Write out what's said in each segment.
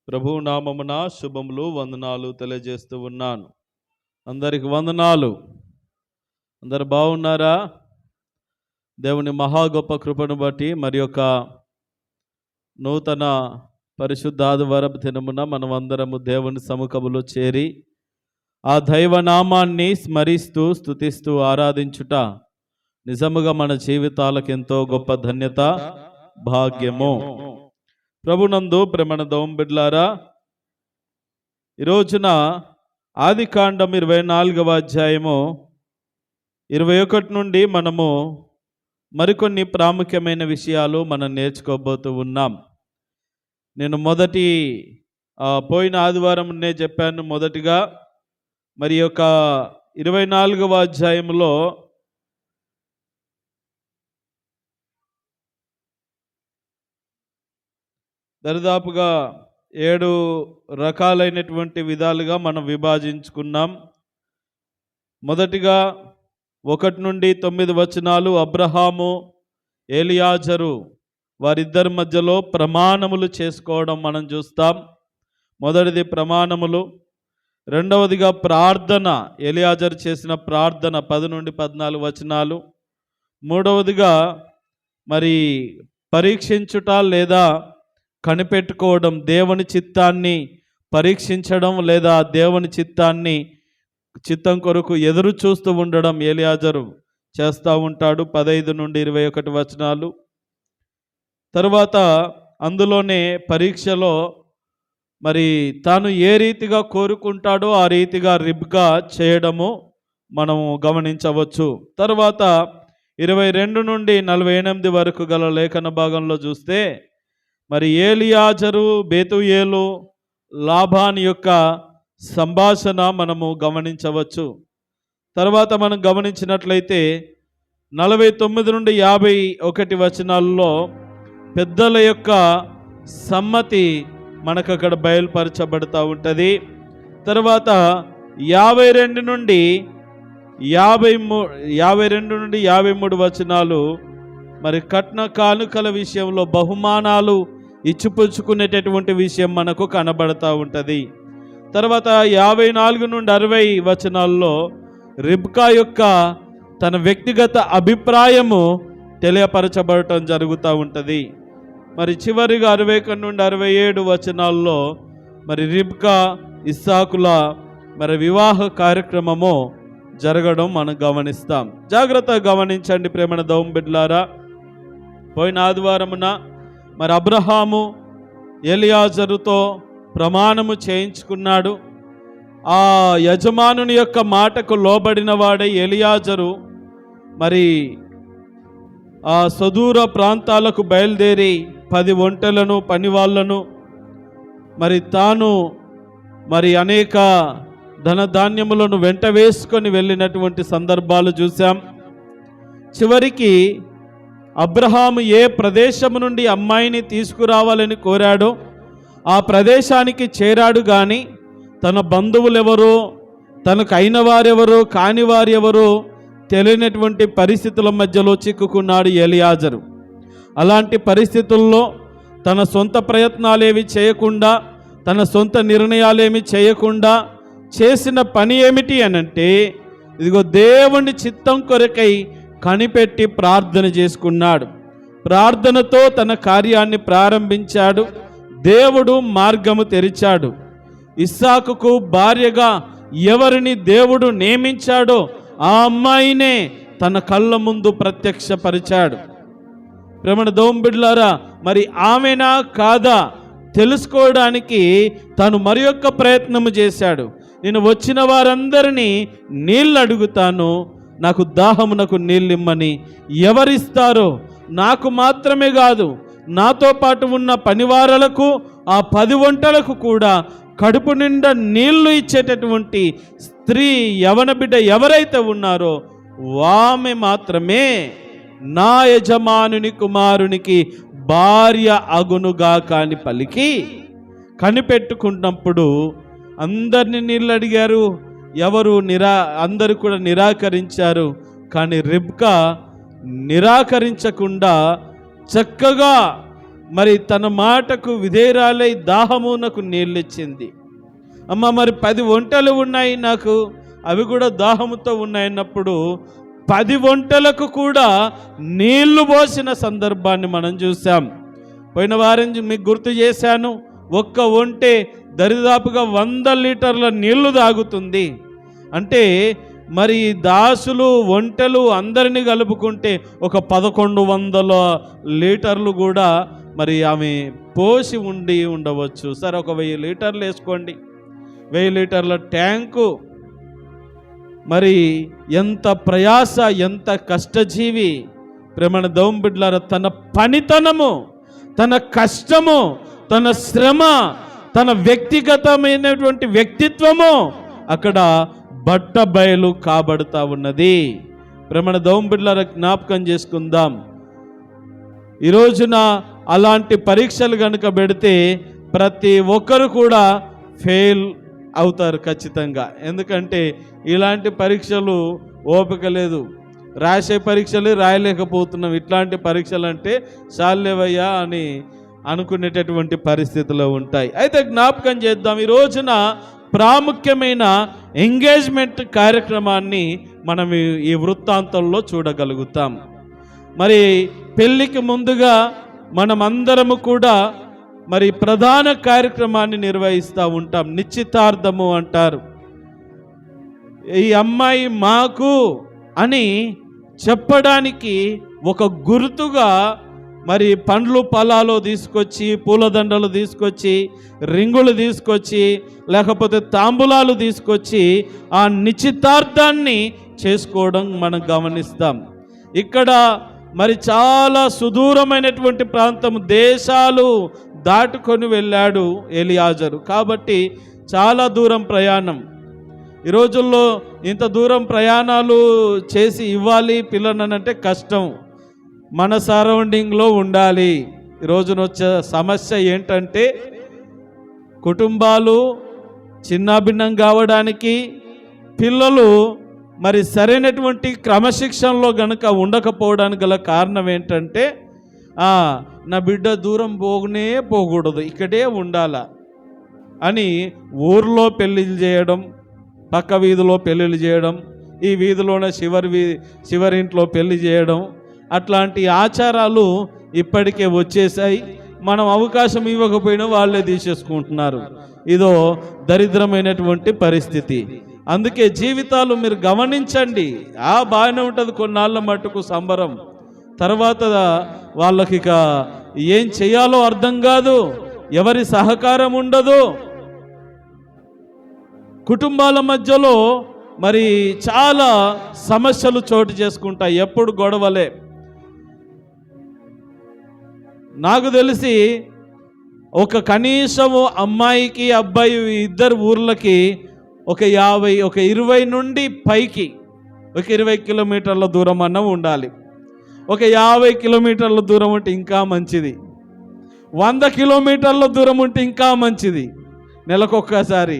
ప్రభువు నామమున శుభములు వందనాలు తెలియజేస్తూ ఉన్నాను. అందరికి వందనాలు. అందరు బాగున్నారా? దేవుని మహా గొప్ప కృపను బట్టి మరి యొక్క నూతన పరిశుద్ధ ఆదివారపు దినమున మనం అందరము దేవుని సముఖములో చేరి ఆ దైవ నామాన్ని స్మరిస్తూ స్తుతిస్తూ ఆరాధించుట నిజముగా మన జీవితాలకు ఎంతో గొప్ప ధన్యత, భాగ్యము. ప్రభునందు ప్రేమన దోంబిడ్లారా, ఈరోజున ఆదికాండం 24వ అధ్యాయము 21 నుండి మనము మరికొన్ని ప్రాముఖ్యమైన విషయాలు మనం నేర్చుకోబోతూ ఉన్నాం. నేను పోయిన ఆదివారంనే చెప్పాను. మొదటిగా మరి యొక్క 24వ అధ్యాయంలో దరిదాపుగా 7 రకాలైనటువంటి విధాలుగా మనం విభజించుకున్నాం. మొదటిగా 1 నుండి 9 వచనాలు అబ్రహాము, ఎలియాజరు వారిద్దరి మధ్యలో ప్రమాణములు చేసుకోవడం మనం చూస్తాం. మొదటిది ప్రమాణములు, రెండవదిగా ప్రార్థన, ఎలియాజరు చేసిన ప్రార్థన 10 నుండి 14 వచనాలు. మూడవదిగా మరి పరీక్షించుట లేదా కనిపెట్టుకోవడం, దేవుని చిత్తాన్ని పరీక్షించడం లేదా దేవుని చిత్తం కొరకు ఎదురు చూస్తూ ఉండడం ఎలియాజరు చేస్తూ ఉంటాడు. 15 నుండి 21 వచనాలు. తరువాత అందులోనే పరీక్షలో మరి తాను ఏ రీతిగా కోరుకుంటాడో ఆ రీతిగా రిబ్కా చేయడము మనము గమనించవచ్చు. తర్వాత 22 నుండి 48 వరకు గల లేఖన భాగంలో చూస్తే మరి ఎలియాజరు, బెతూయేలు, లాబాను యొక్క సంభాషణ మనము గమనించవచ్చు. తర్వాత మనం గమనించినట్లయితే 49 నుండి 51 వచనాల్లో పెద్దల యొక్క సమ్మతి మనకు అక్కడ బయలుపరచబడుతూ ఉంటుంది. తర్వాత 52 నుండి 53 వచనాలు మరి కట్న కానుకల విషయంలో బహుమానాలు ఇచ్చిపుచ్చుకునేటటువంటి విషయం మనకు కనబడతా ఉంటుంది. తర్వాత 54 నుండి 60 వచనాల్లో రిబ్కా యొక్క తన వ్యక్తిగత అభిప్రాయము తెలియపరచబడటం జరుగుతూ ఉంటుంది. మరి చివరిగా 61 నుండి 67 వచనాల్లో మరి రిబ్కా, ఇస్సాకుల మరి వివాహ కార్యక్రమము జరగడం మనం గమనిస్తాం. జాగ్రత్తగా గమనించండి ప్రేమణ దౌంబిడ్లారా. పోయిన ఆదివారమున మరి అబ్రహాము ఎలియాజరుతో ప్రమాణము చేయించుకున్నాడు. ఆ యజమానుని యొక్క మాటకు లోబడిన వాడే ఎలియాజరు మరి ఆ సుదూర ప్రాంతాలకు బయలుదేరి 10 ఒంటెలను, పనివాళ్లను మరి తాను మరి అనేక ధనధాన్యములను వెంట వేసుకొని వెళ్ళినటువంటి సందర్భాలు చూసాం. చివరికి అబ్రహాము ఏ ప్రదేశము నుండి అమ్మాయిని తీసుకురావాలని కోరాడో ఆ ప్రదేశానికి చేరాడు. కానీ తన బంధువులెవరో, తనకు అయిన వారెవరో కాని వారెవరో తెలియనటువంటి పరిస్థితుల మధ్యలో చిక్కుకున్నాడు ఎలియాజరు. అలాంటి పరిస్థితుల్లో తన సొంత ప్రయత్నాలేవి చేయకుండా, తన సొంత నిర్ణయాలేమి చేయకుండా చేసిన పని ఏమిటి అనంటే, ఇదిగో దేవుని చిత్తం కొరకై కనిపెట్టి ప్రార్థన చేసుకున్నాడు. ప్రార్థనతో తన కార్యాన్ని ప్రారంభించాడు. దేవుడు మార్గము తెరిచాడు. ఇస్సాకుకు భార్యగా ఎవరిని దేవుడు నియమించాడో ఆ అమ్మాయినే తన కళ్ళ ముందు ప్రత్యక్షపరిచాడు. ప్రేమణ దోంబిడ్లారా, మరి ఆమెనా కాదా తెలుసుకోవడానికి తను మరి యొక్క ప్రయత్నము చేశాడు. నేను వచ్చిన వారందరినీ నీళ్ళు అడుగుతాను, నాకు దాహమునకు నీళ్ళిమ్మని. ఎవరిస్తారో నాకు మాత్రమే కాదు, నాతో పాటు ఉన్న పనివారలకు, ఆ 10 ఒంటలకు కూడా కడుపు నిండా నీళ్లు ఇచ్చేటటువంటి స్త్రీ, యవన బిడ్డ ఎవరైతే ఉన్నారో ఆమె మాత్రమే నా యజమానుని కుమారునికి భార్య అగునుగా కాని పలికి కనిపెట్టుకున్నప్పుడు అందరినీ నీళ్ళు అడిగారు. అందరూ కూడా నిరాకరించారు. కానీ రిబ్కా నిరాకరించకుండా చక్కగా మరి తన మాటకు విధేయురాలై దాహమునకు నీళ్ళిచ్చింది. అమ్మ, మరి 10 ఒంటెలు ఉన్నాయి నాకు, అవి కూడా దాహముతో ఉన్నాయన్నప్పుడు 10 ఒంటెలకు కూడా నీళ్లు పోసిన సందర్భాన్ని మనం చూసాం. పోయిన వారం మీకు గుర్తు చేశాను, ఒక్క ఒంటె దరిదాపుగా 100 లీటర్ల నీళ్లు తాగుతుంది. అంటే మరి దాసులు ఒంటెలు అందరినీ కలుపుకుంటే ఒక 1100 లీటర్లు కూడా మరి ఆమె పోసి ఉండవచ్చు. సరే, ఒక 1000 లీటర్లు వేసుకోండి, 1000 లీటర్ల ట్యాంకు. మరి ఎంత ప్రయాస, ఎంత కష్టజీవి ప్రేమణ దేవుని బిడ్డలారా. తన పనితనము, తన కష్టము, తన శ్రమ, తన వ్యక్తిగతమైనటువంటి వ్యక్తిత్వము అక్కడ బట్టబయలు కాబడుతూ ఉన్నది. ప్రేమణ దేవుని బిడ్డలారా, జ్ఞాపకం చేసుకుందాం. ఈ రోజున అలాంటి పరీక్షలు కనుక పెడితే ప్రతి ఒక్కరు కూడా ఫెయిల్ అవుతారు ఖచ్చితంగా. ఎందుకంటే ఇలాంటి పరీక్షలు ఓపిక లేదు, రాసే పరీక్షలు రాయలేకపోతున్నాం. ఇట్లాంటి పరీక్షలు అంటే చాలేవయ్యా అని అనుకునేటటువంటి పరిస్థితులు ఉంటాయి. అయితే జ్ఞాపకం చేద్దాం, ఈ రోజున ప్రాముఖ్యమైన ఎంగేజ్మెంట్ కార్యక్రమాన్ని మనం ఈ వృత్తాంతంలో చూడగలుగుతాం. మరి పెళ్ళికి ముందుగా మనమందరము కూడా మరి ప్రధాన కార్యక్రమాన్ని నిర్వహిస్తూ ఉంటాం. నిశ్చితార్థము అంటారు. ఈ అమ్మాయి మాకు అని చెప్పడానికి ఒక గుర్తుగా మరి పండ్లు పొలాలు తీసుకొచ్చి, పూలదండలు తీసుకొచ్చి, రింగులు తీసుకొచ్చి, లేకపోతే తాంబూలాలు తీసుకొచ్చి ఆ నిశ్చితార్థాన్ని చేసుకోవడం మనం గమనిస్తాం. ఇక్కడ మరి చాలా సుదూరమైనటువంటి ప్రాంతం, దేశాలు దాటుకొని వెళ్ళాడు ఎలియాజరు. కాబట్టి చాలా దూరం ప్రయాణం. ఈ రోజుల్లో ఇంత దూరం ప్రయాణాలు చేసి ఇవ్వాలి పిల్లనంటే కష్టం. మన సరౌండింగ్లో ఉండాలి. ఈ రోజున వచ్చే సమస్య ఏంటంటే కుటుంబాలు చిన్నాభిన్నం కావడానికి, పిల్లలు మరి సరైనటువంటి క్రమశిక్షణలో గనక ఉండకపోవడానికి గల కారణం ఏంటంటే నా బిడ్డ దూరం పోకూడదు, ఇక్కడే ఉండాలా అని ఊర్లో పెళ్ళిళ్ళు చేయడం, పక్క వీధిలో పెళ్ళిళ్ళు చేయడం, ఈ వీధిలోనే చివరింట్లో పెళ్లి చేయడం, అట్లాంటి ఆచారాలు ఇప్పటికే వచ్చేసాయి. మనం అవకాశం ఇవ్వకపోయినా వాళ్ళే తీసేసుకుంటున్నారు. ఇదో దరిద్రమైనటువంటి పరిస్థితి. అందుకే జీవితాలు మీరు గమనించండి. బాగానే ఉంటుంది కొన్నాళ్ళ మట్టుకు సంబరం, తర్వాత వాళ్ళకి ఇక ఏం చేయాలో అర్థం కాదు, ఎవరి సహకారం ఉండదు. కుటుంబాల మధ్యలో మరి చాలా సమస్యలు చోటు చేసుకుంటాయి, ఎప్పుడు గొడవలే. నాకు తెలిసి ఒక కనీసము అమ్మాయికి అబ్బాయి ఇద్దరు ఊర్లకి ఒక 20 నుండి పైకి ఒక 20 కిలోమీటర్ల దూరం అన్న ఉండాలి. ఒక 50 కిలోమీటర్ల దూరం ఉంటే ఇంకా మంచిది, 100 కిలోమీటర్ల దూరం ఉంటే ఇంకా మంచిది. నెలకొక్కసారి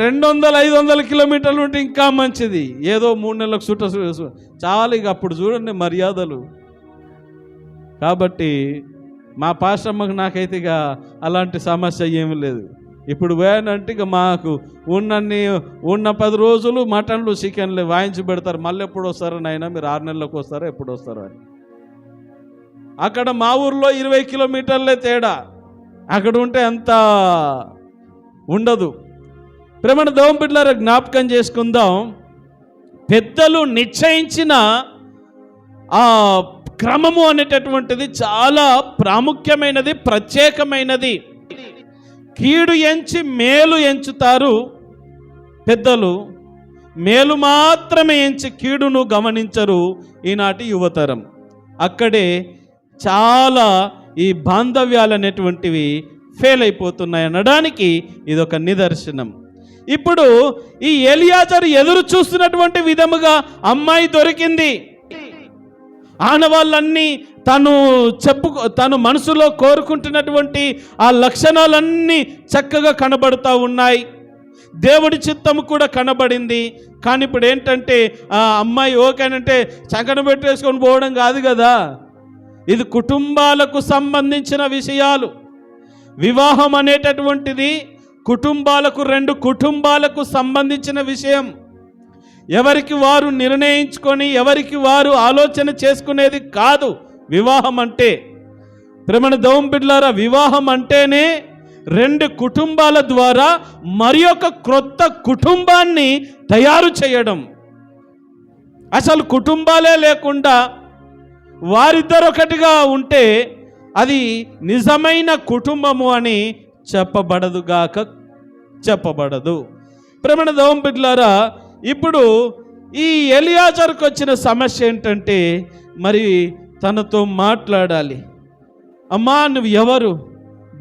200-500 కిలోమీటర్లు ఉంటే ఇంకా మంచిది. ఏదో 3 నెలలకు చాలా, ఇక అప్పుడు చూడండి మర్యాదలు. కాబట్టి మా పాస్టమ్మకు నాకైతే ఇక అలాంటి సమస్య ఏమీ లేదు. ఇప్పుడు వేయనంటే ఇక మాకు ఉన్న 10 రోజులు మటన్లు చికెన్లు వాయించి పెడతారు. మళ్ళీ ఎప్పుడు వస్తారో నాయన, మీరు 6 నెలలకు వస్తారో ఎప్పుడు వస్తారో అని. అక్కడ మా ఊర్లో 20 కిలోమీటర్లే తేడా, అక్కడ ఉంటే అంత ఉండదు. ప్రేమణ దేవుని బిడ్డలారా, జ్ఞాపకం చేసుకుందాం. పెద్దలు నిశ్చయించిన ఆ క్రమము అనేటటువంటిది చాలా ప్రాముఖ్యమైనది, ప్రత్యేకమైనది. కీడు ఎంచి మేలు ఎంచుతారు పెద్దలు, మేలు మాత్రమే ఎంచి కీడును గమనించరు ఈనాటి యువతరం. అక్కడే చాలా ఈ బాంధవ్యాలు అనేటువంటివి ఫెయిల్ అయిపోతున్నాయి అనడానికి ఇదొక నిదర్శనం. ఇప్పుడు ఈ ఎలియాజరు ఎదురు చూస్తున్నటువంటి విధముగా అమ్మాయి దొరికింది. ఆనవాళ్ళన్నీ తను మనసులో కోరుకుంటున్నటువంటి ఆ లక్షణాలన్నీ చక్కగా కనబడుతూ ఉన్నాయి. దేవుడి చిత్తము కూడా కనబడింది. కానీ ఇప్పుడు ఏంటంటే ఆ అమ్మాయి ఓకేనంటే చంకన పెట్టేసుకొని పోవడం కాదు కదా. ఇది కుటుంబాలకు సంబంధించిన విషయాలు. వివాహం అనేటటువంటిది కుటుంబాలకు, 2 కుటుంబాలకు సంబంధించిన విషయం. ఎవరికి వారు నిర్ణయించుకొని ఎవరికి వారు ఆలోచన చేసుకునేది కాదు వివాహం అంటే. ప్రేమన దేవుని బిడ్డలారా, వివాహం అంటేనే 2 కుటుంబాల ద్వారా మరి ఒక క్రొత్త కుటుంబాన్ని తయారు చేయడం. అసలు కుటుంబాలే లేకుండా వారిద్దరొకటిగా ఉంటే అది నిజమైన కుటుంబము అని చెప్పబడదు. ప్రేమన దేవుని బిడ్డలారా, ఇప్పుడు ఈ ఎలియాజరుకు వచ్చిన సమస్య ఏంటంటే, మరి తనతో మాట్లాడాలి. అమ్మా నువ్వు ఎవరు,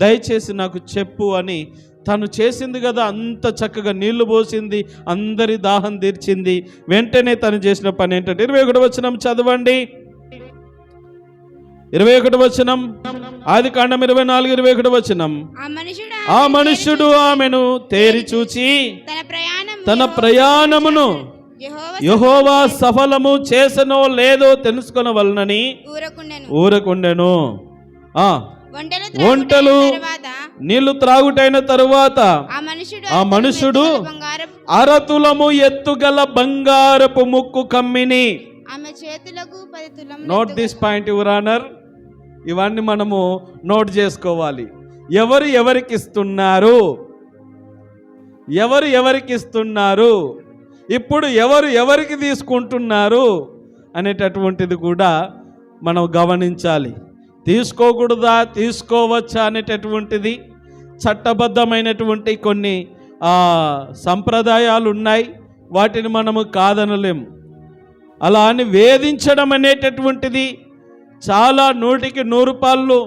దయచేసి నాకు చెప్పు అని. తను చేసింది కదా, అంత చక్కగా నీళ్లు పోసింది, అందరి దాహం తీర్చింది. వెంటనే తను చేసిన పని ఏంటంటే 21వ వచనం చదవండి. 21వ వచనం, ఆదికాండం 24:21వ వచనం. ఆ మనుష్యుడు ఆమెను తేరి చూచి తన ప్రయాణమును యెహోవా సఫలము చేసనో లేదో తెలుసుకొనవలనని ఊరకుండెను. ఒంటెలు నీళ్లు త్రాగుటైన తరువాత ఆ మనుషుడు 1 తులము ఎత్తుగల బంగారపు ముక్కు కమ్మిని. Note this point your honour. ఇవన్నీ మనము నోట్ చేసుకోవాలి. ఎవరు ఎవరికి ఇస్తున్నారు, ఇప్పుడు ఎవరు ఎవరికి తీసుకుంటున్నారు అనేటటువంటిది కూడా మనం గమనించాలి. తీసుకోకూడదా, తీసుకోవచ్చా అనేటటువంటిది చట్టబద్ధమైనటువంటి కొన్ని సంప్రదాయాలు ఉన్నాయి. వాటిని మనము కాదనలేము. అలా అని వేధించడం అనేటటువంటిది చాలా 100కి 100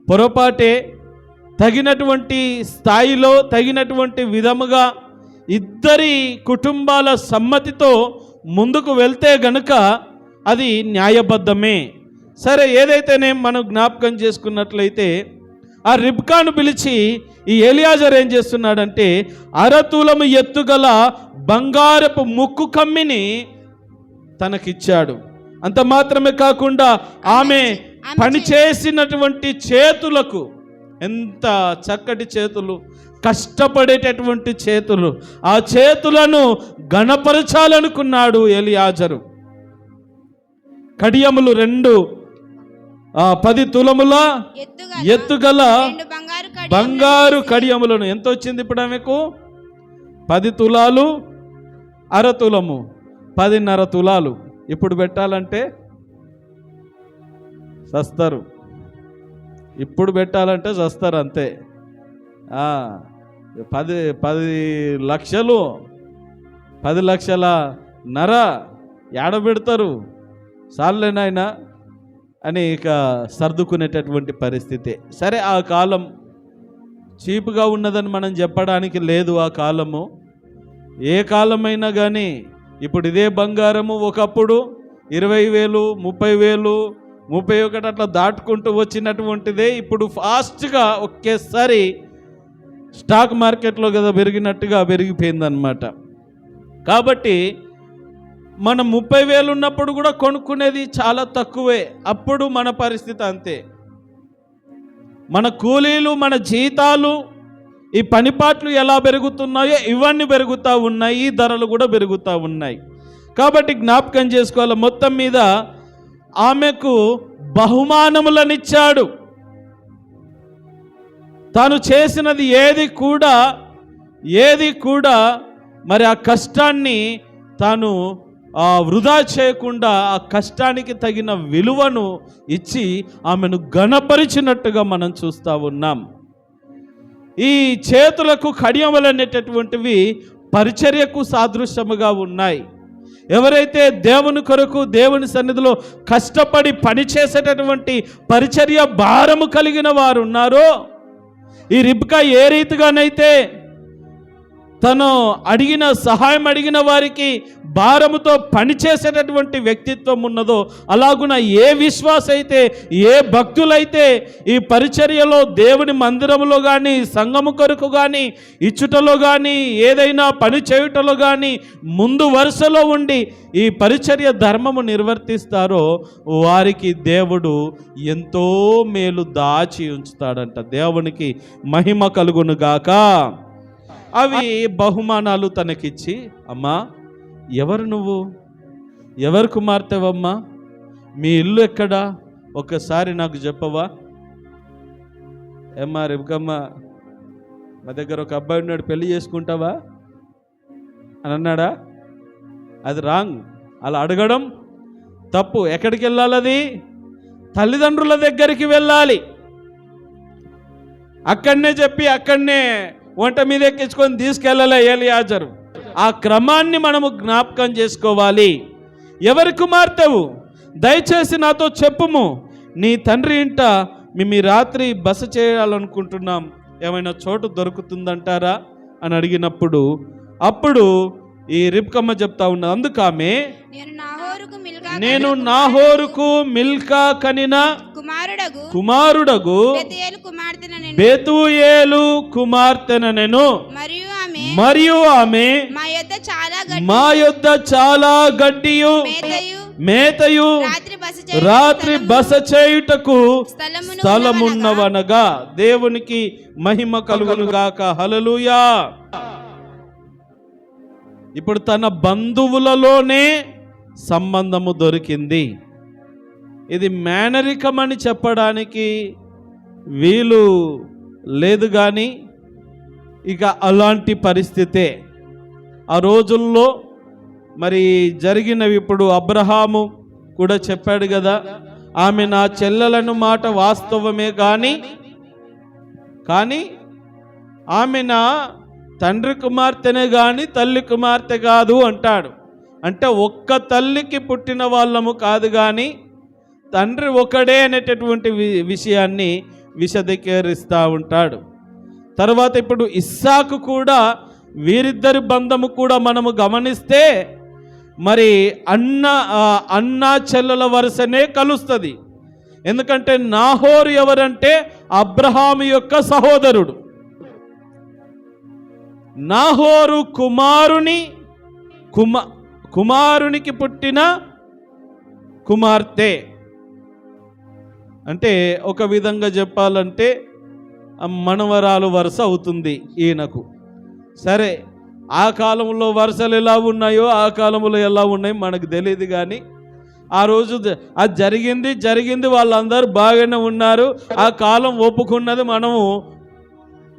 పొరపాటే. తగినటువంటి స్థాయిలో, తగినటువంటి విధముగా ఇద్దరి కుటుంబాల సమ్మతితో ముందుకు వెళ్తే గనుక అది న్యాయబద్ధమే. సరే, ఏదైతేనే మనం జ్ఞాపకం చేసుకున్నట్లయితే ఆ రిబ్కాను పిలిచి ఈ ఎలియాజర్ ఏం చేస్తున్నాడంటే 1 తులము ఎత్తుగల బంగారపు ముక్కు కమ్మిని తనకిచ్చాడు. అంత మాత్రమే కాకుండా ఆమె పనిచేసినటువంటి చేతులకు, ఎంత చక్కటి చేతులు, కష్టపడేటటువంటి చేతులు, ఆ చేతులను గణపరచాలనుకున్నాడు ఎలియాజరు. కడియములు 2 10 తులముల ఎత్తుగల బంగారు కడియములను. ఎంత వచ్చింది ఇప్పుడు ఆమెకు? 10 తులాలు 1/2 తులము, 10.5 తులాలు. ఇప్పుడు పెట్టాలంటే సస్తారు, ఇప్పుడు పెట్టాలంటే సస్తారు అంతే. 10 లక్షలు, 10 లక్షల నర ఏడ పెడతారు, సార్లేనాయన అని ఇక సర్దుకునేటటువంటి పరిస్థితి. సరే, ఆ కాలం చీపుగా ఉన్నదని మనం చెప్పడానికి లేదు. ఆ కాలము ఏ కాలమైనా కానీ, ఇప్పుడు ఇదే బంగారము ఒకప్పుడు 20,000, 30,000, 31 అట్లా దాటుకుంటూ వచ్చినటువంటిదే ఇప్పుడు ఫాస్ట్గా ఒకేసారి స్టాక్ మార్కెట్లో కదా పెరిగినట్టుగా పెరిగిపోయిందనమాట. కాబట్టి మనం 30,000 ఉన్నప్పుడు కూడా కొనుక్కునేది చాలా తక్కువే. అప్పుడు మన పరిస్థితి అంతే. మన కూలీలు, మన జీతాలు, ఈ పనిపాట్లు ఎలా పెరుగుతున్నాయో ఇవన్నీ పెరుగుతూ ఉన్నాయి, ఈ ధరలు కూడా పెరుగుతూ ఉన్నాయి. కాబట్టి జ్ఞాపకం చేసుకోవాలి, మొత్తం మీద ఆమెకు బహుమానములనిచ్చాడు. తాను చేసినది ఏది కూడా మరి ఆ కష్టాన్ని తాను వృధా చేయకుండా ఆ కష్టానికి తగిన విలువను ఇచ్చి ఆమెను ఘనపరిచినట్టుగా మనం చూస్తూ ఉన్నాం. ఈ చేతులకు కడియములనేటటువంటివి పరిచర్యకు సాదృశ్యముగా ఉన్నాయి. ఎవరైతే దేవుని కొరకు, దేవుని సన్నిధిలో కష్టపడి పనిచేసేటటువంటి పరిచర్య భారము కలిగిన వారు ఉన్నారో, ఈ రిబ్కా ఏ రీతిగానైతే తను సహాయం అడిగిన వారికి భారముతో పనిచేసేటటువంటి వ్యక్తిత్వం ఉన్నదో, అలాగున ఏ విశ్వాస అయితే, ఏ భక్తులైతే ఈ పరిచర్యలో దేవుని మందిరములో కానీ, సంఘము కొరకు కానీ, ఇచ్చుటలో కానీ, ఏదైనా పని చేయుటలో కానీ ముందు వరుసలో ఉండి ఈ పరిచర్య ధర్మము నిర్వర్తిస్తారో వారికి దేవుడు ఎంతో మేలు దాచి ఉంచుతాడంట. దేవునికి మహిమ కలుగును గాక. అవి బహుమానాలు తనకిచ్చి, అమ్మా ఎవరు నువ్వు, ఎవరు కుమార్తెవమ్మా, మీ ఇల్లు ఎక్కడా, ఒక్కసారి నాకు చెప్పవా? ఏమ్మా రిబ్కమ్మ, మా దగ్గర ఒక అబ్బాయి ఉన్నాడు, పెళ్లి చేసుకుంటావా అని అన్నాడా? అది రాంగ్. అలా అడగడం తప్పు. ఎక్కడికి వెళ్ళాలి? అది తల్లిదండ్రుల దగ్గరికి వెళ్ళాలి. అక్కడనే చెప్పి అక్కడనే వంట మీద ఎక్కించుకొని తీసుకెళ్ళలే ఎలియాజరు. ఆ క్రమాన్ని మనము జ్ఞాపకం చేసుకోవాలి. ఎవరి కుమార్తెవు, దయచేసి నాతో చెప్పుము, నీ తండ్రి ఇంట మేము ఈ రాత్రి బస చేయాలనుకుంటున్నాం, ఏమైనా చోటు దొరుకుతుందంటారా అని అడిగినప్పుడు అప్పుడు ఈ రిబ్కమ్మ చెప్తా ఉన్నది. అందుకు ఆమె, నేను నాహోరుకు మిల్కా కనిన కుమారుడగు బెతూయేలు కుమార్తెనెను, మరియు ఆమె మా యొద్ద చాలా గడ్డియు మేతయు రాత్రి బస చేయుటకు స్థలమున్నవనగా. దేవునికి మహిమ కలుగును గాక. హల్లెలూయా. ఇప్పుడు తన బంధువులలోనే సంబంధము దొరికింది. ఇది మేనరికం అని చెప్పడానికి వీలు లేదు, కానీ ఇక అలాంటి పరిస్థితే ఆ రోజుల్లో మరి జరిగినవి. ఇప్పుడు అబ్రహాము కూడా చెప్పాడు కదా, ఆమె నా చెల్లెలను మాట వాస్తవమే కానీ ఆమె నా తండ్రి కుమార్తెనే కానీ తల్లి కుమార్తె కాదు అంటాడు. అంటే ఒక్క తల్లికి పుట్టిన వాళ్ళము కాదు, కానీ తండ్రి ఒకడే అనేటటువంటి విషయాన్ని విశదీకరిస్తూ ఉంటాడు. తర్వాత ఇప్పుడు ఇస్సాకు కూడా, వీరిద్దరి బంధము కూడా మనము గమనిస్తే మరి అన్న చెల్లెల వరుసనే కలుస్తుంది. ఎందుకంటే నాహోరు ఎవరంటే అబ్రహాము యొక్క సహోదరుడు. నాహోరు కుమారునికి పుట్టిన కుమార్తె. అంటే ఒక విధంగా చెప్పాలంటే మనవరాలు వరుస అవుతుంది ఈయనకు. సరే, ఆ కాలంలో వరుసలు ఎలా ఉన్నాయో ఆ కాలంలో ఎలా ఉన్నాయో మనకు తెలియదు, కానీ ఆ రోజు అది జరిగింది వాళ్ళందరూ బాగానే ఉన్నారు. ఆ కాలం ఒప్పుకున్నది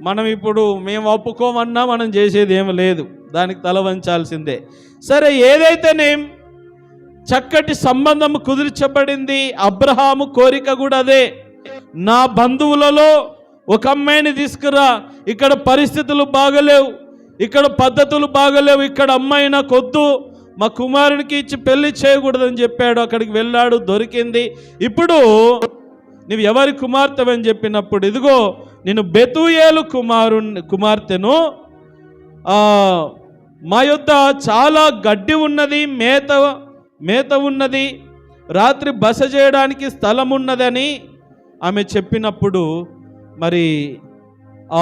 మనం ఇప్పుడు మేము ఒప్పుకోమన్నా మనం చేసేది ఏమి లేదు, దానికి తల వంచాల్సిందే. సరే, ఏదైతేనేం చక్కటి సంబంధం కుదిర్చబడింది. అబ్రహాము కోరిక కూడా అదే, నా బంధువులలో ఒక అమ్మాయిని తీసుకురా, ఇక్కడ పరిస్థితులు బాగలేవు, ఇక్కడ పద్ధతులు బాగలేవు, ఇక్కడ అమ్మాయి నాకు వద్దు, మా కుమారునికి ఇచ్చి పెళ్లి చేయకూడదని చెప్పాడు. అక్కడికి వెళ్ళాడు, దొరికింది. ఇప్పుడు నువ్వు ఎవరి కుమార్తెవని చెప్పినప్పుడు, ఇదిగో నేను బెతూయేలు కుమార్తెను, మా యొద్ద చాలా గడ్డి ఉన్నది, మేత ఉన్నది, రాత్రి బస చేయడానికి స్థలం ఉన్నదని ఆమె చెప్పినప్పుడు మరి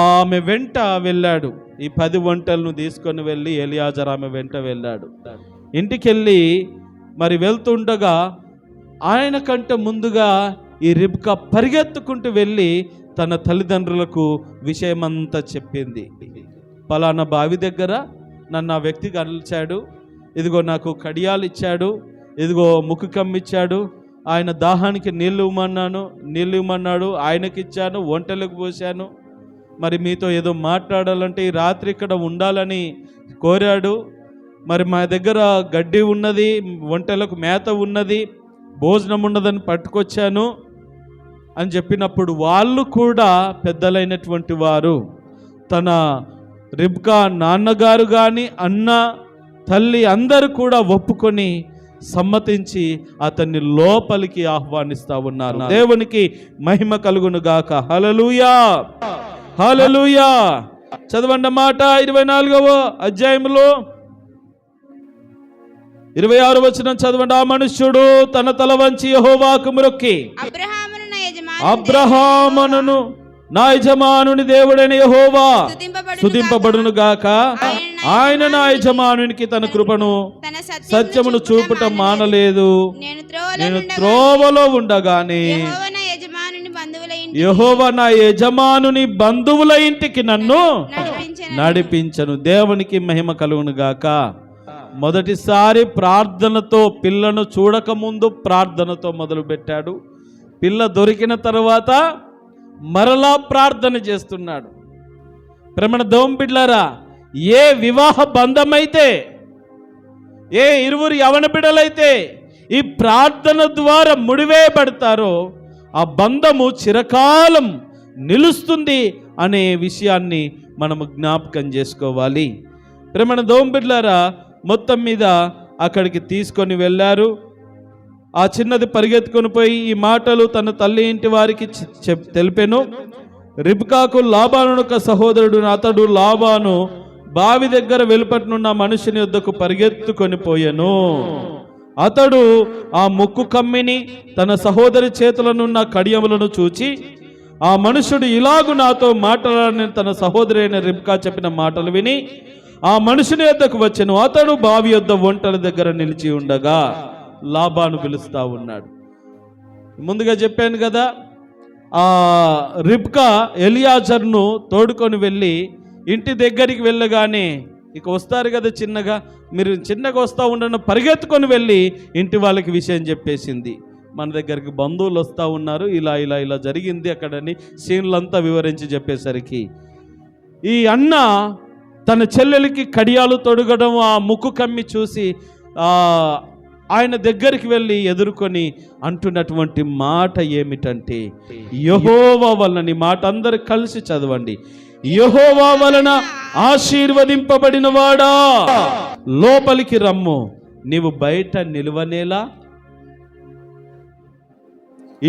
ఆమె వెంట వెళ్ళాడు. ఈ 10 ఒంటెలను తీసుకొని వెళ్ళి ఎలియాజరు ఆమె వెంట వెళ్ళాడు. ఇంటికి వెళ్ళి మరి వెళ్తుండగా ఆయన కంటే ముందుగా ఈ రిబ్కా పరిగెత్తుకుంటూ వెళ్ళి తన తల్లిదండ్రులకు విషయమంతా చెప్పింది. పలానా బావి దగ్గర నన్ను ఆ వ్యక్తి కలిచాడు, ఇదిగో నాకు కడియాలు ఇచ్చాడు, ఇదిగో ముక్కు కమ్మిచ్చాడు, ఆయన దాహానికి నీళ్ళు ఇవ్వమన్నాడు, ఆయనకి ఇచ్చాను, ఒంటెలకు పోశాను, మరి మీతో ఏదో మాట్లాడాలంటే ఈ రాత్రి ఇక్కడ ఉండాలని కోరాడు, మరి మా దగ్గర గడ్డి ఉన్నది, ఒంటెలకు మేత ఉన్నది, భోజనం ఉన్నదని పట్టుకొచ్చాను అని చెప్పినప్పుడు వాళ్ళు కూడా పెద్దలైనటువంటి వారు, తన రిబ్కా నాన్నగారు కానీ అన్న తల్లి అందరూ కూడా ఒప్పుకొని సమ్మతించి అతన్ని లోపలికి ఆహ్వానిస్తా ఉన్నారు. దేవునికి మహిమ కలుగును గాక. హల్లెలూయా, హల్లెలూయా. చదవండి మాట 24వ అధ్యాయంలో 26వ వచనం చదవండి. ఆ మనుష్యుడు తన తల వంచి యెహోవాకు మొక్కి, అబ్రహామును నా యజమానుని దేవుడైన యెహోవా స్తుతింపబడును గాక, ఆయన నా యజమానునికి తన కృపను సత్యమును చూపటం మానలేదు. నేను త్రోవలో ఉండగానే యెహోవా నా యజమానుని బంధువుల ఇంటికి నన్ను నడిపించను. దేవునికి మహిమ కలుగును గాక. మొదటిసారి ప్రార్థనతో, పిల్లను చూడకముందు ప్రార్థనతో మొదలు పెట్టాడు. పిల్ల దొరికిన తర్వాత మరలా ప్రార్థన చేస్తున్నాడు. ప్రేమణ దేవుని బిడ్డలారా, ఏ వివాహ బంధమైతే, ఏ ఇరువురు యవన బిడ్డలైతే ఈ ప్రార్థన ద్వారా ముడివేయబడతారో ఆ బంధము చిరకాలం నిలుస్తుంది అనే విషయాన్ని మనము జ్ఞాపకం చేసుకోవాలి. ప్రేమణ దేవుని బిడ్డలారా, మొత్తం మీద అక్కడికి తీసుకొని వెళ్ళారు. ఆ చిన్నది పరిగెత్తుకొని పోయి ఈ మాటలు తన తల్లి ఇంటి వారికి తెలిపెను. రిబ్కాకు లాబాను ఒక సహోదరుడు, అతడు లాబాను బావి దగ్గర వెలుపట్నున్న మనుషుని యొద్దకు పరిగెత్తుకొని పోయెను. అతడు ఆ ముక్కు కమ్మిని తన సహోదరి చేతులనున్న కడియములను చూచి, ఆ మనుషుడు ఇలాగు నాతో మాట్లాడని తన సహోదరి అయిన రిబ్కా చెప్పిన మాటలు విని ఆ మనుషుని యొద్దకు వచ్చెను. అతడు బావి యొద్ద ఒంటరి దగ్గర నిలిచి ఉండగా లాబాను పిలుస్తా ఉన్నాడు. ముందుగా చెప్పాను కదా, ఆ రిబ్కా ఎలియాజర్ను తోడుకొని వెళ్ళి ఇంటి దగ్గరికి వెళ్ళగానే, ఇక వస్తారు కదా చిన్నగా, మీరు చిన్నగా వస్తూ ఉండను పరిగెత్తుకొని వెళ్ళి ఇంటి వాళ్ళకి విషయం చెప్పేసింది. మన దగ్గరికి బంధువులు వస్తూ ఉన్నారు, ఇలా ఇలా ఇలా జరిగింది అక్కడని సీన్లంతా వివరించి చెప్పేసరికి ఈ అన్న తన చెల్లెలికి కడియాలు తొడగడం, ఆ ముక్కు కమ్మి చూసి ఆయన దగ్గరికి వెళ్ళి ఎదుర్కొని అంటున్నటువంటి మాట ఏమిటంటే, యెహోవా వలన, మాట అందరు కలిసి చదవండి, యెహోవా వలన ఆశీర్వదింపబడిన వాడా లోపలికి రమ్ము, నీవు బయట నిలువనేలా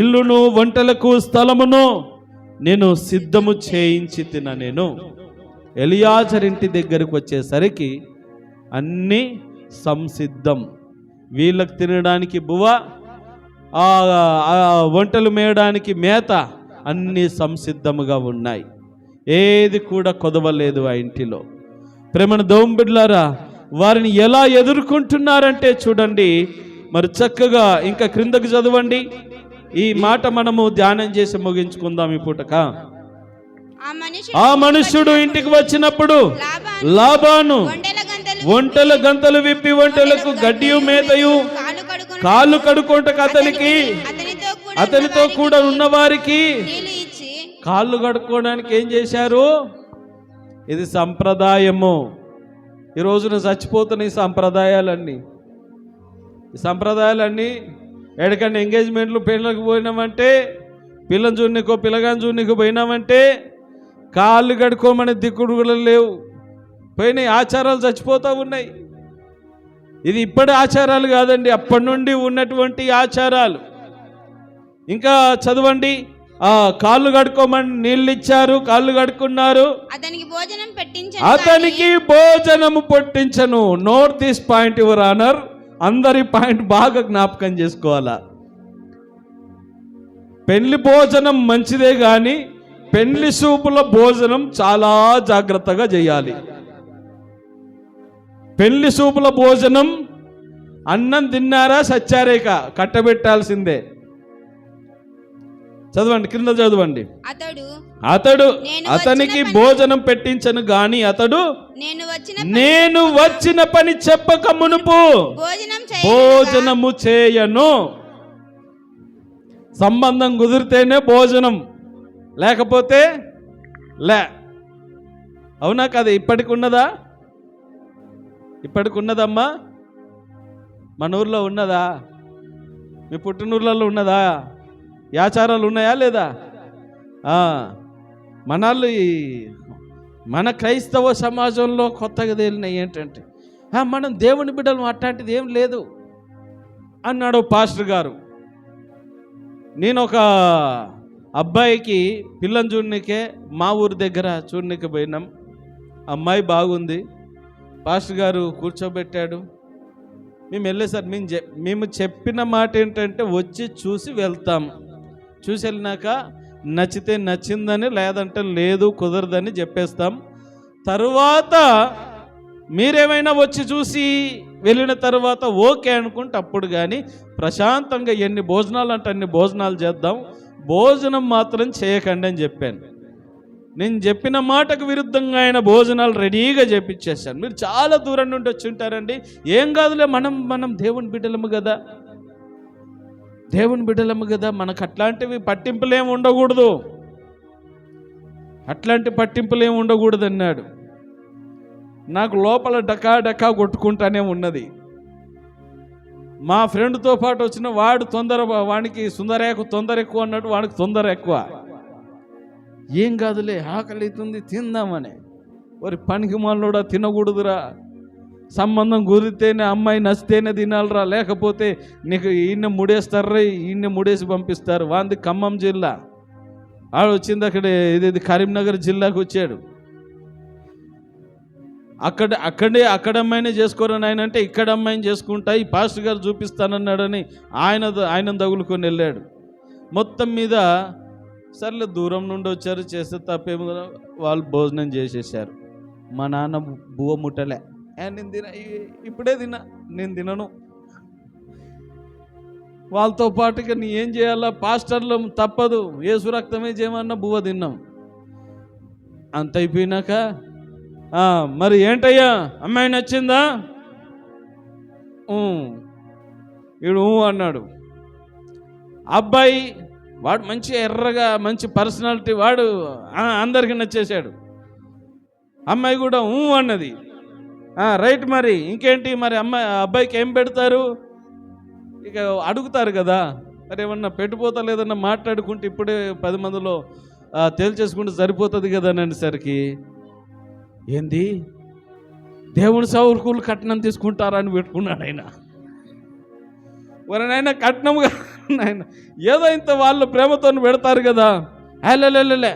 ఇల్లును వంటలకు స్థలమును నేను సిద్ధము చేయించి తిన. నేను ఎలియాజర్ ఇంటి దగ్గరకు వచ్చేసరికి అన్నీ సంసిద్ధం. వీళ్ళకి తినడానికి బువ్వ, వంటలు మేయడానికి మేత, అన్నీ సంసిద్ధముగా ఉన్నాయి. ఏది కూడా కొదవలేదు ఆ ఇంటిలో. ప్రేమను దేవుని బిడ్డలారా, వారిని ఎలా ఎదుర్కొంటున్నారంటే చూడండి. మరి చక్కగా ఇంకా క్రిందకు చదవండి. ఈ మాట మనము ధ్యానం చేసి ముగించుకుందాం ఈ పూటక. ఆ మనుష్యుడు ఇంటికి వచ్చినప్పుడు లాబాను ఒంటెల గంతలు విప్పి ఒంటెలకు గడ్డియు మేతయు కాళ్ళు కడుక్కుంటకు అతనితో కూడా ఉన్నవారికి కాళ్ళు కడుక్కోవడానికి ఏం చేశారు? ఇది సంప్రదాయము. ఈ రోజున చచ్చిపోతున్న ఈ సంప్రదాయాలన్నీ ఎక్కడికన్నా ఎంగేజ్మెంట్లు పెళ్ళకు పోయినామంటే, పిల్లని చూడనికో పిల్లగాని చూడనికో పోయినామంటే కాళ్ళు కడుక్కోమని దిక్కుడు కూడా లేవు. పోయినాయి, ఆచారాలు చచ్చిపోతూ ఉన్నాయి. ఇది ఇప్పటి ఆచారాలు కాదండి, అప్పటి నుండి ఉన్నటువంటి ఆచారాలు. ఇంకా చదవండి. కాళ్ళు కడుక్కోమని నీళ్ళు ఇచ్చారు, కాళ్ళు కడుక్కున్నారు. అతనికి భోజనము పట్టించను. Note this point your honour. అందరి పాయింట్ బాగా జ్ఞాపకం చేసుకోవాలా. పెళ్లి భోజనం మంచిదే కానీ పెళ్లి సూపుల భోజనం చాలా జాగ్రత్తగా చేయాలి. పెళ్లి సూపుల భోజనం అన్నం తిన్నారా సచ్చారేక కట్టబెట్టాల్సిందే. చదవండి, కింద చదవండి. అతడు అతనికి భోజనం పెట్టించను గాని అతడు నేను వచ్చిన పని చెప్పక మునుపు భోజనము చేయను. సంబంధం కుదిరితేనే భోజనం, లేకపోతే లే. అవునా కదా? ఇప్పటికి ఉన్నదా? ఇప్పటికి ఉన్నదమ్మా? మన ఊర్లో ఉన్నదా? మీ పుట్టినూర్లలో ఉన్నదా? ఆచారాలు ఉన్నాయా లేదా? మనాళ్ళు మన క్రైస్తవ సమాజంలో కొత్తగా తేలినాయి ఏంటంటే, మనం దేవుని బిడ్డలు అట్లాంటిది ఏం లేదు అన్నాడు పాస్టర్ గారు. నేను ఒక అబ్బాయికి పిల్లని చూడనికే మా ఊరి దగ్గర చూడనికి పోయినాం. అమ్మాయి బాగుంది, పాస్టర్ గారు కూర్చోబెట్టాడు. మేము వెళ్ళేసారి మేము చెప్పిన మాట ఏంటంటే వచ్చి చూసి వెళ్తాం, చూసి వెళ్ళినాక నచ్చితే నచ్చిందని, లేదంటే లేదు కుదరదని చెప్పేస్తాం. తరువాత మీరేమైనా వచ్చి చూసి వెళ్ళిన తర్వాత ఓకే అనుకుంటే అప్పుడు కానీ ప్రశాంతంగా ఎన్ని భోజనాలు అంటే అన్ని భోజనాలు చేద్దాం, భోజనం మాత్రం చేయకండి అని చెప్పాను. నేను చెప్పిన మాటకు విరుద్ధంగా ఆయన భోజనాలు రెడీగా చేపించేశాను. మీరు చాలా దూరం నుండి వచ్చి ఉంటారండి. ఏం కాదులే, మనం దేవుని బిడ్డలము కదా, దేవుని బిడ్డలము కదా, మనకు అట్లాంటివి పట్టింపులేమి ఉండకూడదు, అట్లాంటి పట్టింపులేమి ఉండకూడదు అన్నాడు. నాకు లోపల డకా డకా కొట్టుకుంటానే ఉన్నది. మా ఫ్రెండ్తో పాటు వచ్చిన వాడు వానికి తొందర ఎక్కువ అన్నాడు, వాడికి తొందర ఎక్కువ. ఏం కాదులే, ఆకలి అవుతుంది తిందామని. వారి పనికి మనలోడా తినకూడదురా, సంబంధం కుదిరితేనే అమ్మాయి నచ్చితేనే తినాలరా, లేకపోతే నీకు ఈయన ముడేస్తారా, ఈయన ముడేసి పంపిస్తారు. వాంది ఖమ్మం జిల్లా, ఆడు వచ్చింది అక్కడ ఇది కరీంనగర్ జిల్లాకు వచ్చాడు. అక్కడ అమ్మాయినే చేసుకోరని ఆయన అంటే ఇక్కడ అమ్మాయిని చేసుకుంటా, ఈ పాస్టర్ గారు చూపిస్తానన్నాడని ఆయన తగులుకొని వెళ్ళాడు. మొత్తం మీద సర్లే దూరం నుండి వచ్చారు, చేస్తే తప్పేమో, వాళ్ళు భోజనం చేసేసారు. మా నాన్న బువ్వ ముట్టలే, నేను ఇప్పుడే నేను తినను. వాళ్ళతో పాటుగా నీ ఏం చేయాలా, పాస్టర్లు తప్పదు, యేసు రక్తమే చేయమన్నా బువ్వ తిన్నాం. అంత అయిపోయినాక మరి ఏంటయ్యా అమ్మాయి నచ్చిందా? వీడు అన్నాడు. అబ్బాయి వాడు మంచి ఎర్రగా మంచి పర్సనాలిటీ, వాడు అందరికీ నచ్చేశాడు. అమ్మాయి కూడా అన్నది. రైట్, మరి ఇంకేంటి, మరి అబ్బాయికి ఏం పెడతారు? ఇక అడుగుతారు కదా, మరి ఏమన్నా పెట్టుపోతా లేదన్నా మాట్లాడుకుంటే ఇప్పుడే 10 మందిలో తేల్చేసుకుంటే సరిపోతుంది కదా అని అనేసరికి, ఏంది దేవుని సౌకర్యాలు కట్నం తీసుకుంటారని పెట్టుకున్నాడు ఆయన. వరనైనా కట్నం ఆయన ఏదో ఇంత వాళ్ళు ప్రేమతో పెడతారు కదా, లేలే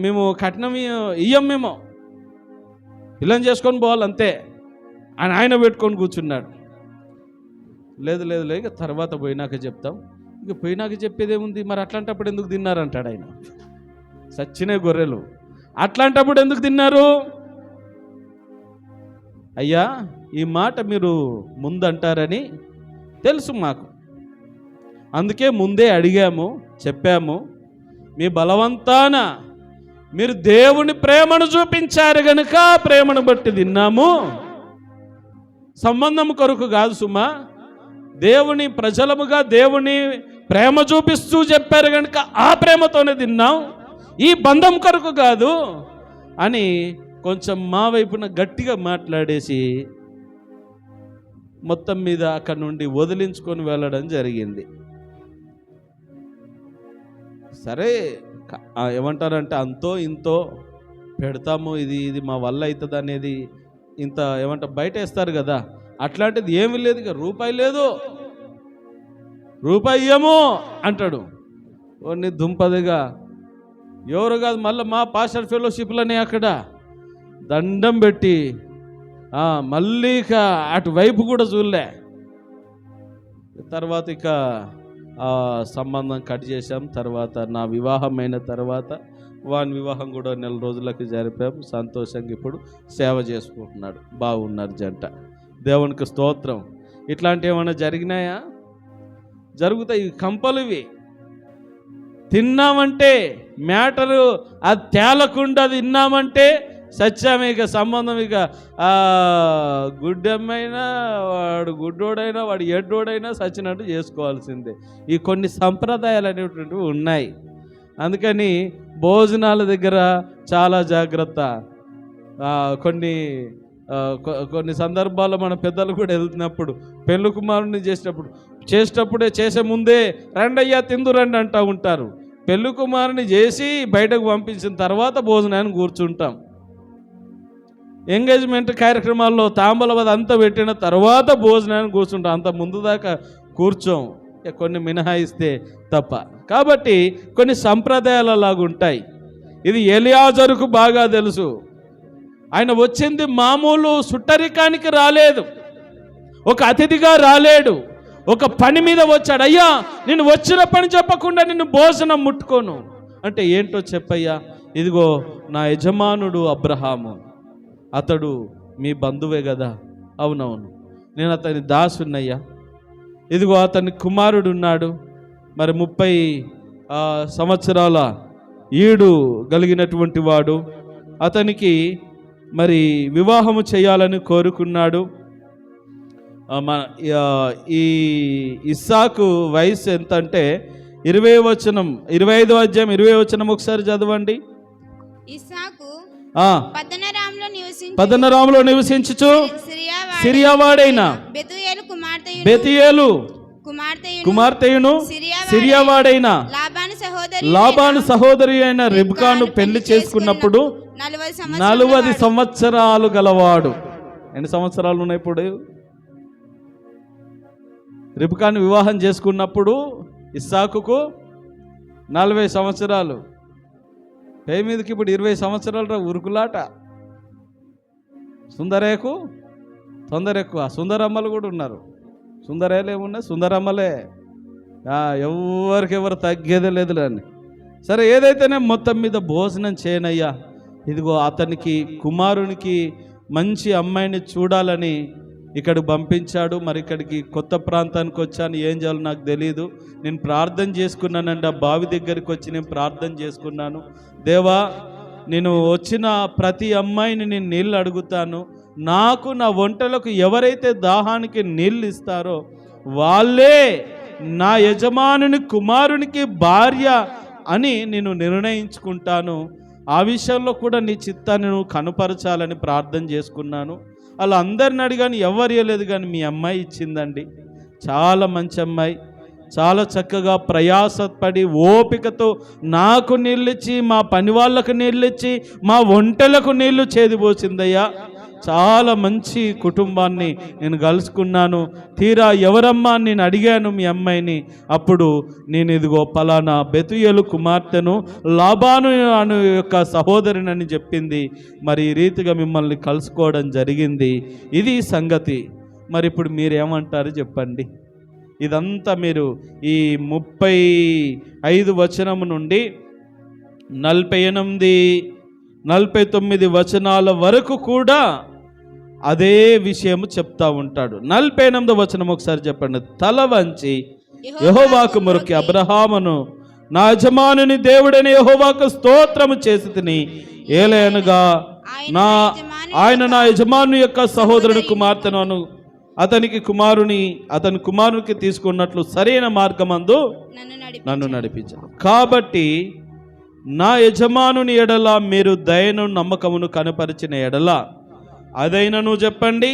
మేము కట్నం ఇయ్యం, మేము పిల్లని చేసుకొని పోవాలి అంతే అని ఆయన పెట్టుకొని కూర్చున్నాడు. లేదు ఇక తర్వాత పోయినాక చెప్తాం. ఇక పోయినాక చెప్పేదేముంది, మరి అట్లాంటప్పుడు ఎందుకు తిన్నారంటాడు ఆయన. సచ్చినే గొర్రెలు, అట్లాంటప్పుడు ఎందుకు తిన్నారు? అయ్యా ఈ మాట మీరు ముందంటారని తెలుసు మాకు, అందుకే ముందే అడిగాము, చెప్పాము. మీ బలవంతాన మీరు దేవుని ప్రేమను చూపించారు గనుక ప్రేమను బట్టి తిన్నాము, సంబంధం కొరకు కాదు సుమా. దేవుని ప్రజలముగా దేవుని ప్రేమ చూపిస్తూ చెప్పారు కనుక ఆ ప్రేమతోనే తిన్నాం, ఈ బంధం కొరకు కాదు అని కొంచెం మా వైపున గట్టిగా మాట్లాడేసి మొత్తం మీద అక్కడ నుండి వదిలించుకొని వెళ్ళడం జరిగింది. సరే ఏమంటారంటే అంతో ఇంతో పెడతాము, ఇది మా వల్ల అవుతుంది అనేది ఇంత బయట వేస్తారు కదా, అట్లాంటిది ఏమీ లేదు. ఇక రూపాయి లేదు, రూపాయి ఇయ్యము అంటాడు. ఓన్ని దుంపదిగా ఎవరు కాదు, మళ్ళీ మా పాస్టర్ ఫెలోషిప్లని అక్కడ దండం పెట్టి మళ్ళీ ఇక అటువైపు కూడా చూడలే. తర్వాత ఇక సంబంధం కట్ చేశాం. తర్వాత నా వివాహం అయిన తర్వాత వాని వివాహం కూడా 4 రోజులకి జరిపాం. సంతోషంగా ఇప్పుడు సేవ చేసుకుంటున్నాడు, బాగున్నారు జంట. దేవునికి స్తోత్రం. ఇట్లాంటివి ఏమైనా జరిగినాయా? జరుగుతాయి. కంపలు ఇవి. తిన్నామంటే మ్యాటరు అది తేలకుండా తిన్నామంటే సత్యమే. ఇక సంబంధం ఇక గుడ్డమ్మైనా వాడు గుడ్డోడైనా వాడు ఎడ్డోడైనా సచ్చినట్టు చేసుకోవాల్సిందే. ఈ కొన్ని సంప్రదాయాలు అనేటువంటివి ఉన్నాయి. అందుకని భోజనాల దగ్గర చాలా జాగ్రత్త. కొన్ని సందర్భాల్లో మన పెద్దలు కూడా వెళ్తున్నప్పుడు పెళ్ళి కుమారుని చేసేటప్పుడే చేసే ముందే రండయ్యా తిందు రండి అంటూ ఉంటారు. పెళ్ళి కుమారుని చేసి బయటకు పంపించిన తర్వాత భోజనాన్ని కూర్చుంటాం. ఎంగేజ్మెంట్ కార్యక్రమాల్లో తాంబూలవద అంతా పెట్టిన తర్వాత భోజనాన్ని కూర్చుంటాం, అంత ముందు దాకా కూర్చోం, కొన్ని మినహాయిస్తే తప్ప. కాబట్టి కొన్ని సంప్రదాయాలు అలాగుంటాయి. ఇది ఎలియాజరుకు బాగా తెలుసు. ఆయన వచ్చింది మామూలు సుట్టరికానికి రాలేదు, ఒక అతిథిగా రాలేడు, ఒక పని మీద వచ్చాడు. అయ్యా నేను వచ్చిన పని చెప్పకుండా నిన్ను భోజనం ముట్టుకోను అంటే ఏంటో చెప్పయ్యా. ఇదిగో నా యజమానుడు అబ్రహాము, అతడు మీ బంధువే కదా. అవునవును, నేను అతని దాసున్నయ్యా. ఇదిగో అతని కుమారుడు ఉన్నాడు, మరి 30 సంవత్సరాల ఈడు కలిగినటువంటి వాడు, అతనికి మరి వివాహము చేయాలని కోరుకున్నాడు. ఈ ఇస్సాకు వయసు ఎంత అంటే 25వ అధ్యాయం 20వ వచనం ఒకసారి చదవండి. ఇస్సాకు పద్దనరాములో నివసించుచు సిరియావాడైన బెతూయేలు కుమార్తెయును సిరియావాడైన లాబాను సహోదరి అయిన రిబ్కాను పెళ్లి చేసుకున్నప్పుడు 40 సంవత్సరాలు గలవాడు. ఎన్ని సంవత్సరాలు ఉన్నాయి ఇప్పుడు? రిబ్కాను వివాహం చేసుకున్నప్పుడు ఇస్సాకుకు 40 సంవత్సరాలు. పై మీదకి ఇప్పుడు 20 సంవత్సరాలు ఉరుకులాట. సుందరేకు తొందరెక్కువ. సుందరమ్మలు కూడా ఉన్నారు. సుందరేలు ఏమున్నాయి, సుందరమ్మలే. ఎవరికెవరు తగ్గేదే లేదు అని. సరే, ఏదైతేనే మొత్తం మీద భోజనం చేయనయ్యా. ఇదిగో అతనికి కుమారునికి మంచి అమ్మాయిని చూడాలని ఇక్కడికి పంపించాడు. మరి ఇక్కడికి కొత్త ప్రాంతానికి వచ్చాను, ఏం చేయాలో నాకు తెలియదు. నేను ప్రార్థన చేసుకున్నానండి, ఆ బావి దగ్గరికి వచ్చి నేను ప్రార్థన చేసుకున్నాను. దేవా, నేను వచ్చిన ప్రతి అమ్మాయిని నేను నీళ్ళు అడుగుతాను. నాకు నా వంటలకు ఎవరైతే దాహానికి నీళ్ళు ఇస్తారో వాళ్ళే నా యజమానుని కుమారునికి భార్య అని నేను నిర్ణయించుకుంటాను. ఆ విషయంలో కూడా నీ చిత్తాన్ని నువ్వు కనుపరచాలని ప్రార్థన చేసుకున్నాను. అలా అందరిని అడిగాను, ఎవరు ఇవ్వలేదు, కానీ మీ అమ్మాయి ఇచ్చిందండి. చాలా మంచి అమ్మాయి, చాలా చక్కగా ప్రయాసపడి ఓపికతో నాకు నీళ్ళిచ్చి, మా పని వాళ్ళకు నీళ్ళిచ్చి, మా వంటలకు నీళ్లు చేదిపోసిందయ్యా. చాలా మంచి కుటుంబాన్ని నేను కలుసుకున్నాను. తీరా ఎవరమ్మా నేను అడిగాను మీ అమ్మాయిని. అప్పుడు నేను ఇదిగో పలానా బెతూయేలు కుమార్తెను, లాబాను అను యొక్క సహోదరిని చెప్పింది. మరి ఈ రీతిగా మిమ్మల్ని కలుసుకోవడం జరిగింది. ఇది సంగతి. మరి ఇప్పుడు మీరేమంటారు చెప్పండి. ఇదంతా మీరు ఈ 35 వచనము నుండి 48, 49 వచనాల వరకు కూడా అదే విషయము చెప్తా ఉంటాడు. 48వ వచనం ఒకసారి చెప్పండి. తల వంచి యెహోవాకు మొరకి అబ్రహామును, నా యజమానుని దేవుడని యెహోవాకు స్తోత్రము చేసి తిని, ఏలయనగా ఆయన నా యజమాను యొక్క సహోదరుని కుమార్తెను అతని కుమారునికి తీసుకున్నట్లు సరైన మార్గమందు నన్ను నడిపించాను. కాబట్టి నా యజమానుని ఎడల మీరు దయను నమ్మకమును కనపరిచిన ఎడల అదైనను చెప్పండి,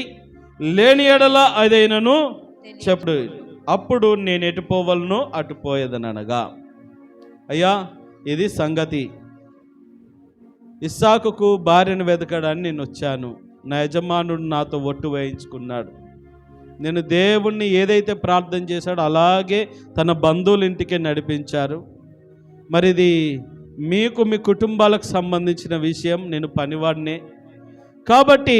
లేని ఎడల అదైనను చెప్పు. అప్పుడు నేను ఎటు పోవలను అటు పోయేదనగా. అయ్యా, ఇది సంగతి. ఇస్సాకుకు భార్యను వెతకడానికి నేను వచ్చాను. నా యజమానుడు నాతో ఒట్టు వేయించుకున్నాడు. నేను దేవుణ్ణి ఏదైతే ప్రార్థన చేశాడో అలాగే తన బంధువుల ఇంటికే నడిపించారు. మరి ఇది మీకు మీ కుటుంబాలకు సంబంధించిన విషయం. నేను పనివాడినే కాబట్టి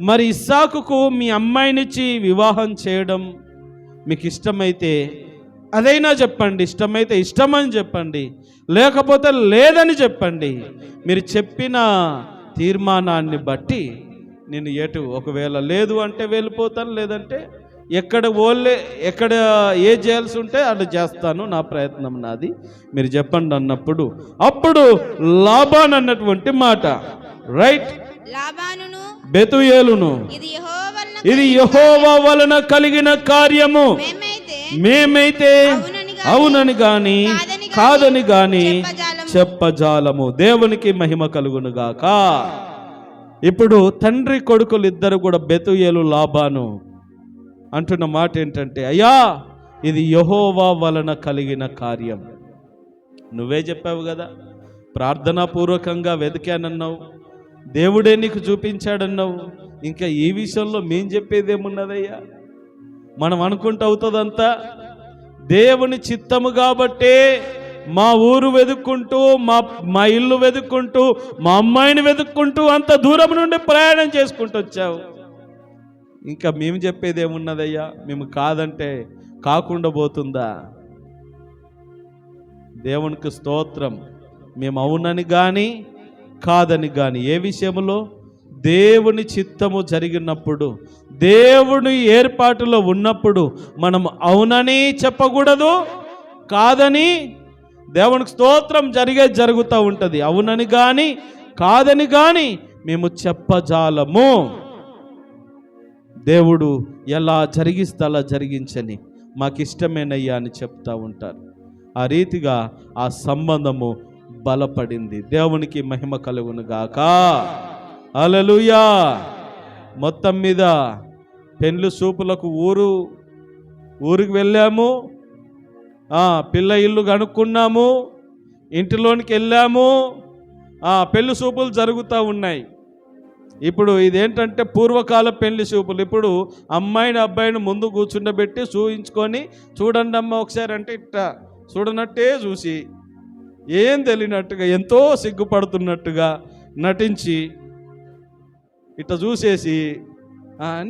మరి ఇస్సాకుకు మీ అమ్మాయినిచ్చి వివాహం చేయడం మీకు ఇష్టమైతే అదైనా చెప్పండి. ఇష్టమైతే ఇష్టమని చెప్పండి, లేకపోతే లేదని చెప్పండి. మీరు చెప్పిన తీర్మానాన్ని బట్టి నేను ఒకవేళ లేదు అంటే వెళ్ళిపోతాను, లేదంటే ఎక్కడ ఏ చేయాల్సి ఉంటే అది చేస్తాను, నా ప్రయత్నం నాది, మీరు చెప్పండి అన్నప్పుడు అప్పుడు లాబాన్ అన్నటువంటి మాట, రైట్, బెతూయేలును, ఇది యెహోవా వలన కలిగిన కార్యము, మేమైతే అవునని గాని కాదని గాని చెప్పజాలము. దేవునికి మహిమ కలుగునుగాక. ఇప్పుడు తండ్రి కొడుకులు ఇద్దరు కూడా బెతూయేలు లాబాను అంటున్న మాట ఏంటంటే, అయ్యా ఇది యెహోవా వలన కలిగిన కార్యం. నువ్వే చెప్పావు కదా, ప్రార్థనాపూర్వకంగా వెతికానన్నావు, దేవుడే నీకు చూపించాడన్నావు. ఇంకా ఈ విషయంలో మేం చెప్పేది ఏమున్నదయ్యా? మనం అనుకుంటూ అవుతుందంతా దేవుని చిత్తము కాబట్టే మా ఊరు వెతుక్కుంటూ మా ఇల్లు వెతుక్కుంటూ మా అమ్మాయిని వెతుక్కుంటూ అంత దూరం నుండి ప్రయాణం చేసుకుంటూ వచ్చావు. ఇంకా మేము చెప్పేది ఏమున్నదయ్యా? మేము కాదంటే కాకుండా పోతుందా? దేవునికి స్తోత్రం. మేము అవునని కానీ కాదని కానీ ఏ విషయంలో దేవుని చిత్తము జరిగినప్పుడు, దేవుని ఏర్పాటులో ఉన్నప్పుడు మనం అవునని చెప్పకూడదు, కాదని. దేవునికి స్తోత్రం. జరుగుతూ ఉంటుంది. అవునని కానీ కాదని కానీ మేము చెప్పజాలము. దేవుడు ఎలా జరిగిస్తే అలా జరిగించని, మాకు ఇష్టమేనయ్యా అని చెప్తా ఉంటారు. ఆ రీతిగా ఆ సంబంధము బలపడింది. దేవునికి మహిమ కలుగును గాక. హల్లెలూయా. మొత్తం మీద పెండ్లి చూపులకు ఊరికి వెళ్ళాము. పిల్ల ఇల్లు కనుక్కున్నాము, ఇంటిలోనికి వెళ్ళాము. పెళ్లి చూపులు జరుగుతూ ఉన్నాయి. ఇప్పుడు ఇదేంటంటే పూర్వకాల పెళ్లి చూపులు. ఇప్పుడు అమ్మాయిని అబ్బాయిని ముందు కూర్చుండబెట్టి చూయించుకొని, చూడండి అమ్మ ఒకసారి అంటే ఇట్టా చూడనట్టే చూసి, ఏం తెలియనట్టుగా ఎంతో సిగ్గుపడుతున్నట్టుగా నటించి ఇట్లా చూసేసి,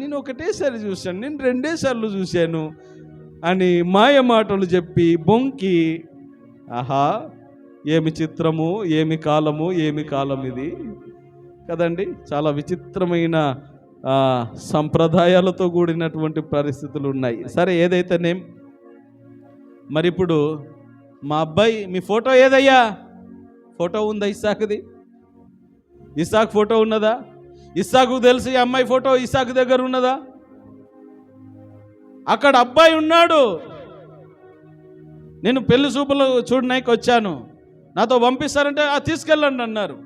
నేను ఒకటేసారి చూశాను, నేను 2 సార్లు చూశాను అని మాయ మాటలు చెప్పి బొంకి, ఆహా ఏమి చిత్రము, ఏమి కాలము, ఏమి కాలం ఇది కదండి. చాలా విచిత్రమైన సంప్రదాయాలతో కూడినటువంటి పరిస్థితులు ఉన్నాయి. సరే, ఏదైతేనేం. మరి ఇప్పుడు మా అబ్బాయి, మీ ఫోటో ఏదయ్యా? ఫోటో ఉందా ఇస్సాకుది? ఇస్సాకు ఫోటో ఉన్నదా? ఇస్సాకు తెలిసి అమ్మాయి ఫోటో ఇస్సాకు దగ్గర ఉన్నదా? అక్కడ అబ్బాయి ఉన్నాడు. నేను పెళ్లి చూపులు చూడడానికి వచ్చాను, నాతో పంపిస్తారంటే తీసుకెళ్ళండి అన్నారు.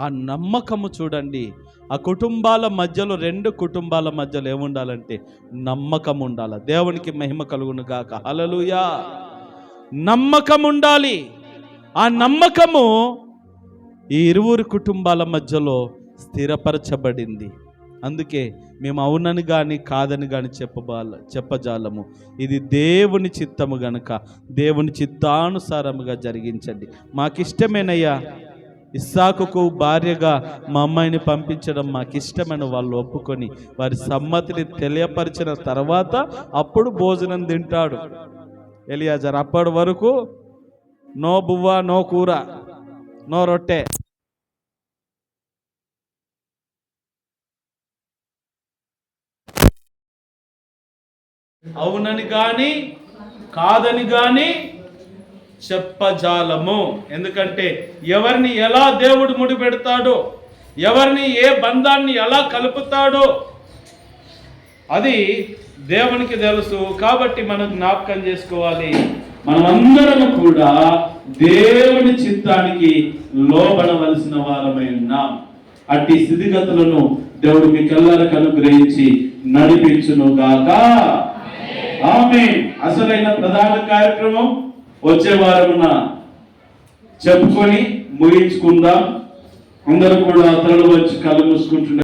ఆ నమ్మకము చూడండి. ఆ కుటుంబాల మధ్యలో, 2 కుటుంబాల మధ్యలో ఏముండాలంటే నమ్మకం ఉండాలి. దేవునికి మహిమ కలుగును గాక. హల్లెలూయా. నమ్మకం ఉండాలి. ఆ నమ్మకము ఈ 2 కుటుంబాల మధ్యలో స్థిరపరచబడింది. అందుకే మేము అవునని కానీ కాదని కానీ చెప్పజాలము. ఇది దేవుని చిత్తము గనుక దేవుని చిత్తానుసారముగా జరిగించండి. మాకిష్టమేనయ్యా, ఇస్సాకుకు భార్యగా మా అమ్మాయిని పంపించడం మాకిష్టమైన వాళ్ళు ఒప్పుకొని వారి సమ్మతిని తెలియపరిచిన తర్వాత అప్పుడు భోజనం తింటాడు ఎలియాజర్. అప్పటి వరకు నో బువ్వ, నో కూర, నో రొట్టె. అవునని కానీ కాదని కానీ చెప్పజాలము. ఎందుకంటే ఎవరిని ఎలా దేవుడు ముడిపెడతాడో, ఎవరిని ఏ బంధాన్ని ఎలా కలుపుతాడో అది దేవునికి తెలుసు. కాబట్టి మనం జ్ఞాపకం చేసుకోవాలి, మనమందరం కూడా దేవుని చిత్తానికి లోబడవలసిన వారమై ఉన్నాం. అట్టి స్థితిగతులను దేవుడు మీకెల్లరికి అనుగ్రహించి నడిపించును గాక. ఆమేన్. అసలైన ప్రధాన కార్యక్రమం వచ్చే వారమున చెప్పుకొని ముగించుకుందాం. అందరూ కూడా తలలు వచ్చి కళ్ళు మూసుకుంటున్నారు.